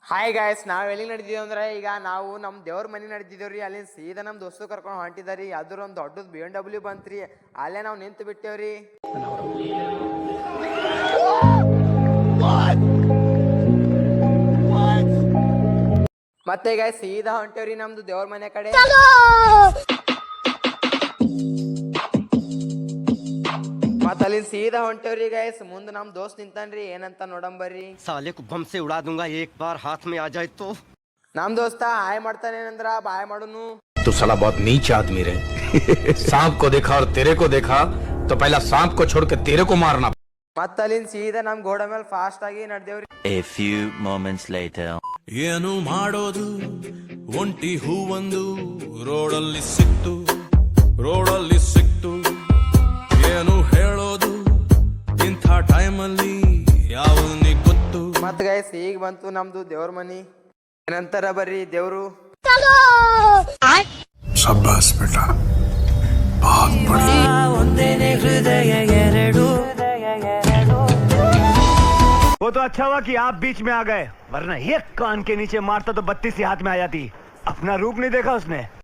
Hi guys, ನಾವ್ ಎಲ್ಲಿ ನಡೆದಿದ್ದೀವಿ ಅಂದ್ರೆ ಈಗ ನಾವು ನಮ್ಮ ದೇವ್ರ ಮನೆ ನಡೆದಿದ್ದೇವ್ರಿ. ಅಲ್ಲಿ ಸೀದಾ ನಮ್ಮ ದೋಸ್ತು ಕರ್ಕೊಂಡು ಹೊಂಟಿದಾರಿ. ಅದ್ರ ಒಂದು ದೊಡ್ಡದು BMW ಬಂತ್ರಿ. ಅಲ್ಲೇ ನಾವು ನಿಂತು ಬಿಟ್ಟೇವ್ರಿ. ಮತ್ತೆ ಗಾಯ್ಸ್ ಸೀದಾ ಹೊಂಟೇವ್ರಿ ನಮ್ದು ದೇವ್ರ ಮನೆ ಕಡೆ. ಮತ್ತ ಅಲ್ಲಿ ಸೀದಾ ಹೊಂಟೇವ್ರಿ ಗಾಯ್ಸ್. ಮುಂದೆ ನಮ್ ದೋಸ್ತ್ ನಿಂತಾನ್ರಿ, ಏನಂತ ನೋಡಂಬರ್ರಿ. साले को बम से उड़ा दूंगा एक बार हाथ में आ जाए तो। ನಮ್ ದೋಸ್ತ ಹಾಯ್ ಮಾಡ್ತಾನೇನಂದ್ರ ಬಾಯ್ ಮಾಡುನು. तू साला बहुत नीच आदमी रे। सांप को देखा और तेरे को देखा तो पहला सांप को छोड़ के तेरे को मारना। ಮತ್ತ ಅಲ್ಲಿಂದ ಸೀದಾ ನಮ್ ಗೋಡ ಮೇಲೆ ಫಾಸ್ಟ್ ಆಗಿ ನಡ್ದೇವ್ರಿ. A few moments later. ಏನು ಮಾಡೋದು ಒಂಟಿ ಹೂವೊಂದು ರೋಡಲ್ಲಿ ಸಿಕ್ತು ಏನು ಹೇಳೋದು ಇಂಥ ಟೈಮಲ್ಲಿ ಯಾವುದು ನೀ ಗೊತ್ತು. ಮತ್ ಗೈಸ್ ಈಗ ಬಂತು ನಮ್ದು ದೇವ್ರ ಮನಿ. ನಂತರ ಬರ್ರಿ ದೇವ್ರು. शाबाश बेटा, बहुत बढ़िया। वो तो अच्छा हुआ कि आप बीच में आ गए, वरना एक कान के नीचे मारता तो 32 ही हाथ में आ जाती। अपना रूप नहीं देखा उसने।